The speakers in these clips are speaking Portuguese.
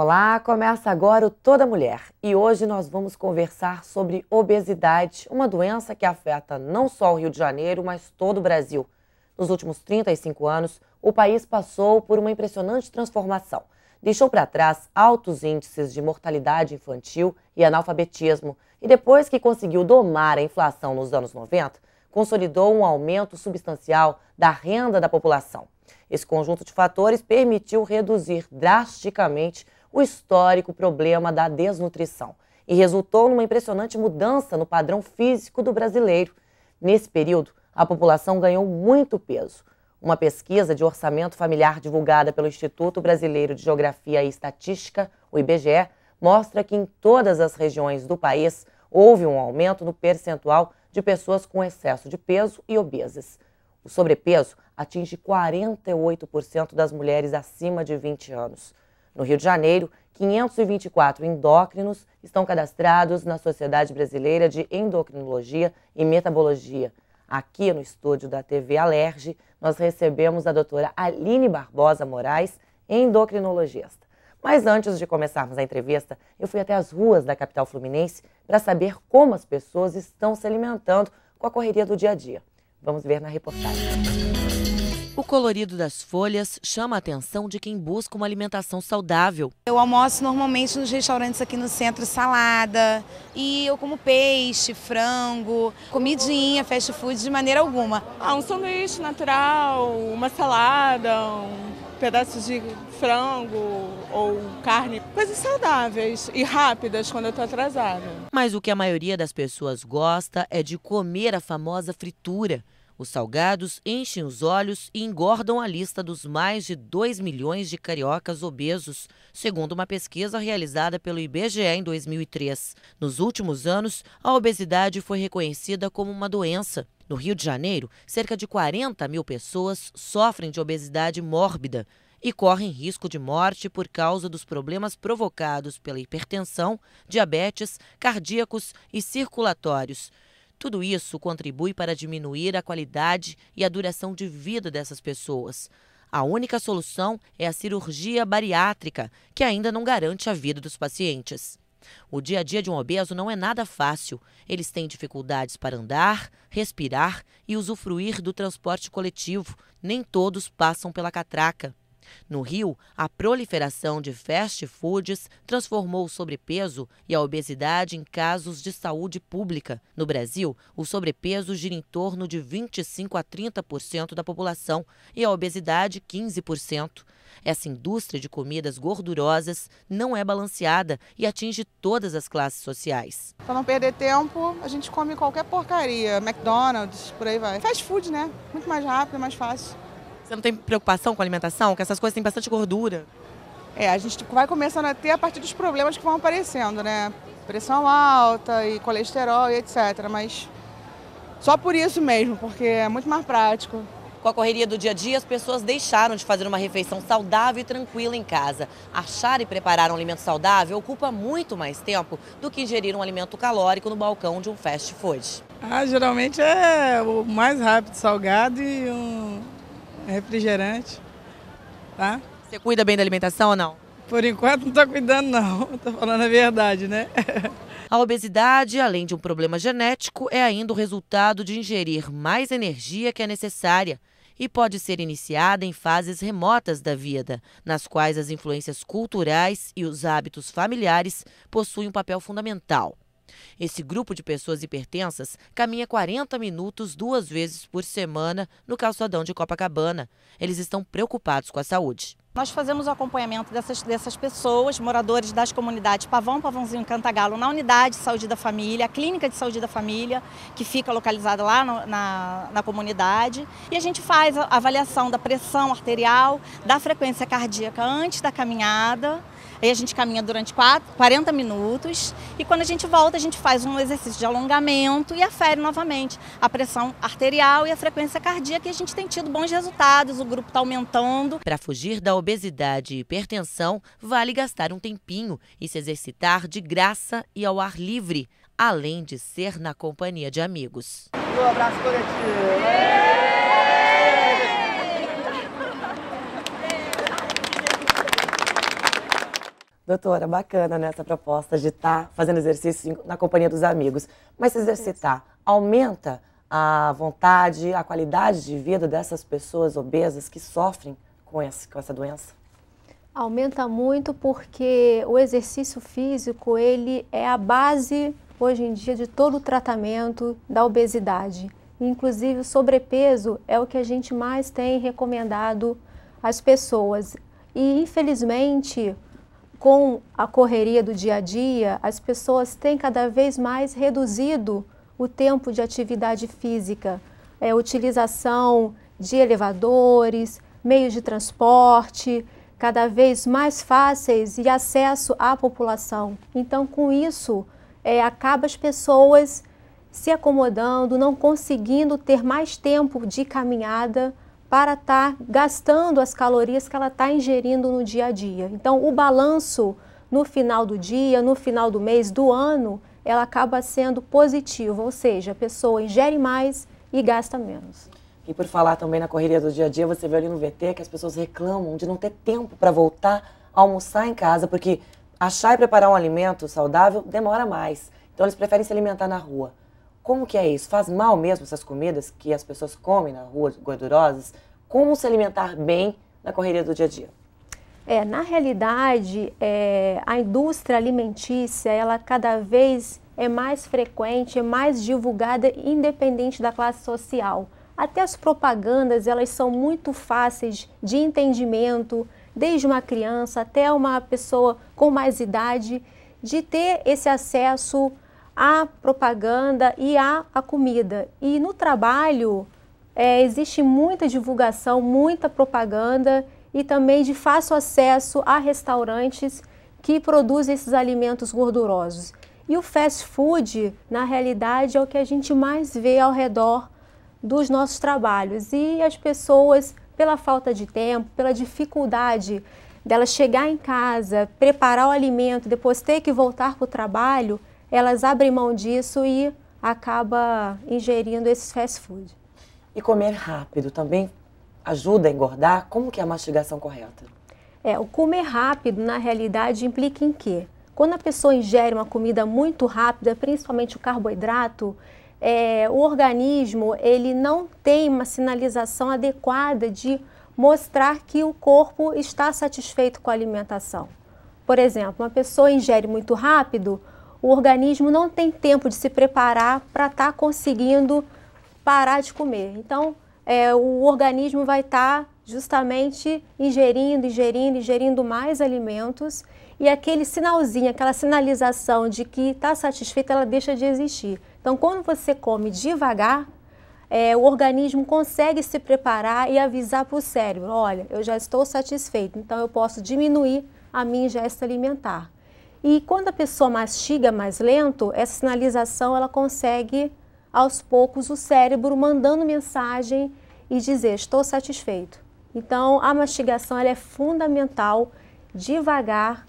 Olá, começa agora o Toda Mulher e hoje nós vamos conversar sobre obesidade, uma doença que afeta não só o Rio de Janeiro, mas todo o Brasil. Nos últimos 35 anos, o país passou por uma impressionante transformação. Deixou para trás altos índices de mortalidade infantil e analfabetismo e depois que conseguiu domar a inflação nos anos 90, consolidou um aumento substancial da renda da população. Esse conjunto de fatores permitiu reduzir drasticamente o histórico problema da desnutrição e resultou numa impressionante mudança no padrão físico do brasileiro. Nesse período, a população ganhou muito peso. Uma pesquisa de orçamento familiar divulgada pelo Instituto Brasileiro de Geografia e Estatística, o IBGE, mostra que em todas as regiões do país houve um aumento no percentual de pessoas com excesso de peso e obesas. O sobrepeso atinge 48% das mulheres acima de 20 anos. No Rio de Janeiro, 524 endócrinos estão cadastrados na Sociedade Brasileira de Endocrinologia e Metabologia. Aqui no estúdio da TV Alerj, nós recebemos a doutora Aline Barbosa Moraes, endocrinologista. Mas antes de começarmos a entrevista, eu fui até as ruas da capital fluminense para saber como as pessoas estão se alimentando com a correria do dia a dia. Vamos ver na reportagem. O colorido das folhas chama a atenção de quem busca uma alimentação saudável. Eu almoço normalmente nos restaurantes aqui no centro, salada, e eu como peixe, frango, comidinha, fast food de maneira alguma. Um sanduíche natural, uma salada, um pedaço de frango ou carne, coisas saudáveis e rápidas quando eu estou atrasada. Mas o que a maioria das pessoas gosta é de comer a famosa fritura. Os salgados enchem os olhos e engordam a lista dos mais de 2 milhões de cariocas obesos, segundo uma pesquisa realizada pelo IBGE em 2003. Nos últimos anos, a obesidade foi reconhecida como uma doença. No Rio de Janeiro, cerca de 40 mil pessoas sofrem de obesidade mórbida e correm risco de morte por causa dos problemas provocados pela hipertensão, diabetes, cardíacos e circulatórios. Tudo isso contribui para diminuir a qualidade e a duração de vida dessas pessoas. A única solução é a cirurgia bariátrica, que ainda não garante a vida dos pacientes. O dia a dia de um obeso não é nada fácil. Eles têm dificuldades para andar, respirar e usufruir do transporte coletivo. Nem todos passam pela catraca. No Rio, a proliferação de fast foods transformou o sobrepeso e a obesidade em casos de saúde pública. No Brasil, o sobrepeso gira em torno de 25% a 30% da população e a obesidade 15%. Essa indústria de comidas gordurosas não é balanceada e atinge todas as classes sociais. Para não perder tempo, a gente come qualquer porcaria, McDonald's, por aí vai. Fast food, né? Muito mais rápido, mais fácil. Você não tem preocupação com a alimentação? Que essas coisas têm bastante gordura. A gente vai começando a ter a partir dos problemas que vão aparecendo, né? Pressão alta e colesterol e etc. Mas só por isso mesmo, porque é muito mais prático. Com a correria do dia a dia, as pessoas deixaram de fazer uma refeição saudável e tranquila em casa. Achar e preparar um alimento saudável ocupa muito mais tempo do que ingerir um alimento calórico no balcão de um fast food. Geralmente é o mais rápido, salgado e um refrigerante, tá? Você cuida bem da alimentação ou não? Por enquanto não estou cuidando não, estou falando a verdade, né? A obesidade, além de um problema genético, é ainda o resultado de ingerir mais energia que é necessária e pode ser iniciada em fases remotas da vida, nas quais as influências culturais e os hábitos familiares possuem um papel fundamental. Esse grupo de pessoas hipertensas caminha 40 minutos 2 vezes por semana no calçadão de Copacabana. Eles estão preocupados com a saúde. Nós fazemos o acompanhamento dessas pessoas, moradores das comunidades Pavão, Pavãozinho e Cantagalo, na unidade de saúde da família, a clínica de saúde da família, que fica localizada lá na comunidade. E a gente faz a avaliação da pressão arterial, da frequência cardíaca antes da caminhada. Aí a gente caminha durante 40 minutos e quando a gente volta a gente faz um exercício de alongamento e afere novamente a pressão arterial e a frequência cardíaca e a gente tem tido bons resultados, o grupo está aumentando. Para fugir da obesidade e hipertensão, vale gastar um tempinho e se exercitar de graça e ao ar livre, além de ser na companhia de amigos. Um abraço coletivo. Doutora, bacana nessa proposta de estar fazendo exercício na companhia dos amigos. Mas se exercitar aumenta a vontade, a qualidade de vida dessas pessoas obesas que sofrem com essa doença? Aumenta muito porque o exercício físico, ele é a base, hoje em dia, de todo o tratamento da obesidade. Inclusive, o sobrepeso é o que a gente mais tem recomendado às pessoas. E, infelizmente, com a correria do dia a dia, as pessoas têm cada vez mais reduzido o tempo de atividade física, utilização de elevadores, meios de transporte, cada vez mais fáceis e acesso à população. Então, com isso, acaba as pessoas se acomodando, não conseguindo ter mais tempo de caminhada para estar gastando as calorias que ela está ingerindo no dia a dia. Então, o balanço no final do dia, no final do mês, do ano, ela acaba sendo positivo, ou seja, a pessoa ingere mais e gasta menos. E por falar também na correria do dia a dia, você vê ali no VT que as pessoas reclamam de não ter tempo para voltar a almoçar em casa, porque achar e preparar um alimento saudável demora mais. Então eles preferem se alimentar na rua. Como que é isso? Faz mal mesmo essas comidas que as pessoas comem na rua, gordurosas? Como se alimentar bem na correria do dia a dia? Na realidade, a indústria alimentícia, ela cada vez é mais frequente, é mais divulgada, independente da classe social. Até as propagandas, elas são muito fáceis de entendimento, desde uma criança até uma pessoa com mais idade, de ter esse acesso à propaganda e à comida. E no trabalho, existe muita divulgação, muita propaganda e também de fácil acesso a restaurantes que produzem esses alimentos gordurosos. E o fast food, na realidade, é o que a gente mais vê ao redor dos nossos trabalhos. E as pessoas, pela falta de tempo, pela dificuldade delas chegar em casa, preparar o alimento, depois ter que voltar para o trabalho, elas abrem mão disso e acabam ingerindo esses fast food. E comer rápido também ajuda a engordar? Como que é a mastigação correta? O comer rápido, na realidade, implica em quê? Quando a pessoa ingere uma comida muito rápida, principalmente o carboidrato, o organismo ele não tem uma sinalização adequada de mostrar que o corpo está satisfeito com a alimentação. Por exemplo, uma pessoa ingere muito rápido, o organismo não tem tempo de se preparar para estar conseguindo parar de comer. Então, o organismo vai estar justamente ingerindo mais alimentos e aquele sinalzinho, aquela sinalização de que está satisfeito, ela deixa de existir. Então, quando você come devagar, o organismo consegue se preparar e avisar para o cérebro, olha, eu já estou satisfeito, então eu posso diminuir a minha ingesta alimentar. E quando a pessoa mastiga mais lento, essa sinalização ela consegue, aos poucos, o cérebro mandando mensagem e dizer, estou satisfeito. Então, a mastigação ela é fundamental, devagar,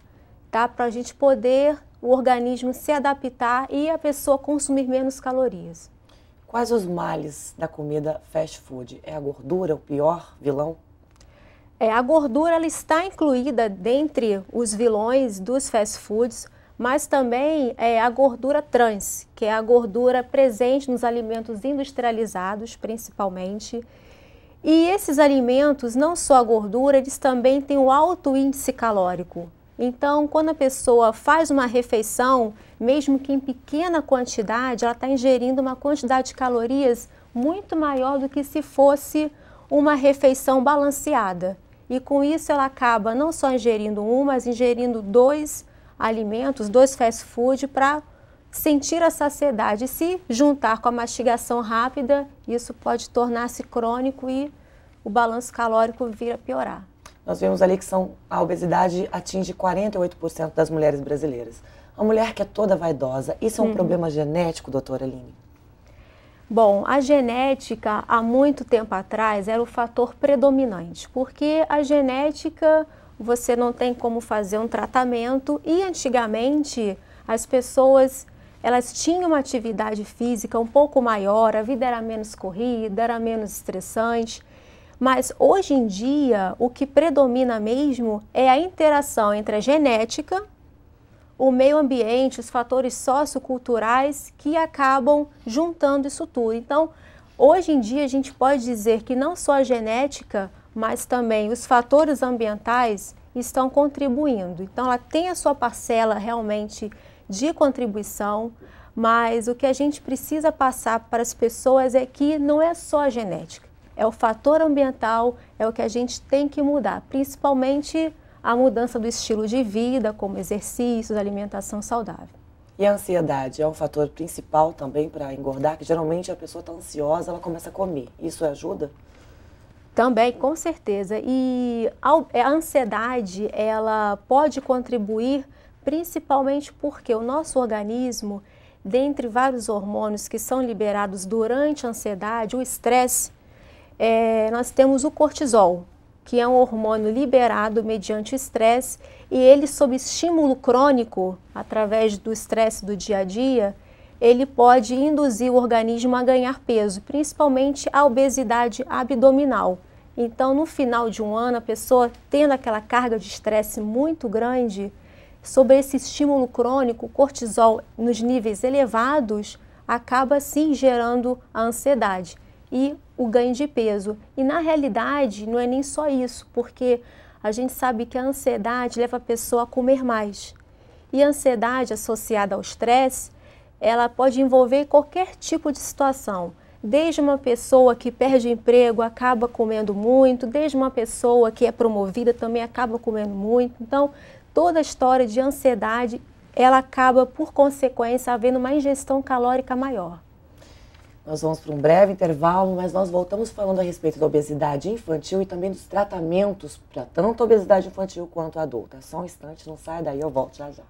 tá? Para a gente poder, o organismo se adaptar e a pessoa consumir menos calorias. Quais os males da comida fast food? É a gordura o pior vilão? A gordura ela está incluída dentre os vilões dos fast foods, mas também a gordura trans, que é a gordura presente nos alimentos industrializados, principalmente. E esses alimentos, não só a gordura, eles também têm um alto índice calórico. Então, quando a pessoa faz uma refeição, mesmo que em pequena quantidade, ela está ingerindo uma quantidade de calorias muito maior do que se fosse uma refeição balanceada. E com isso ela acaba não só ingerindo mas ingerindo 2 alimentos, 2 fast food para sentir a saciedade. E se juntar com a mastigação rápida, isso pode tornar-se crônico e o balanço calórico vir a piorar. Nós vemos ali que a obesidade atinge 48% das mulheres brasileiras. A mulher que é toda vaidosa, isso é um problema genético, doutora Aline? Bom, a genética, há muito tempo atrás, era o fator predominante, porque a genética, você não tem como fazer um tratamento e antigamente as pessoas, elas tinham uma atividade física um pouco maior, a vida era menos corrida, era menos estressante, mas hoje em dia o que predomina mesmo é a interação entre a genética o meio ambiente, os fatores socioculturais que acabam juntando isso tudo. Então, hoje em dia a gente pode dizer que não só a genética, mas também os fatores ambientais estão contribuindo. Então, ela tem a sua parcela realmente de contribuição, mas o que a gente precisa passar para as pessoas é que não é só a genética, é o fator ambiental, é o que a gente tem que mudar, principalmente a mudança do estilo de vida, como exercícios, alimentação saudável. E a ansiedade é um fator principal também para engordar, que geralmente a pessoa está ansiosa, ela começa a comer. Isso ajuda? Também, com certeza. E a ansiedade, ela pode contribuir principalmente porque o nosso organismo, dentre vários hormônios que são liberados durante a ansiedade, o estresse, nós temos o cortisol, que é um hormônio liberado mediante o estresse, e ele, sob estímulo crônico, através do estresse do dia a dia, ele pode induzir o organismo a ganhar peso, principalmente a obesidade abdominal. Então, no final de um ano, a pessoa tendo aquela carga de estresse muito grande, sobre esse estímulo crônico, o cortisol nos níveis elevados, acaba sim gerando a ansiedade e o ganho de peso. E na realidade não é nem só isso, porque a gente sabe que a ansiedade leva a pessoa a comer mais. E a ansiedade associada ao estresse, ela pode envolver qualquer tipo de situação. Desde uma pessoa que perde o emprego, acaba comendo muito, desde uma pessoa que é promovida também acaba comendo muito. Então, toda a história de ansiedade, ela acaba, por consequência, havendo uma ingestão calórica maior. Nós vamos para um breve intervalo, mas nós voltamos falando a respeito da obesidade infantil e também dos tratamentos para tanto a obesidade infantil quanto a adulta. Só um instante, não sai daí, eu volto já já.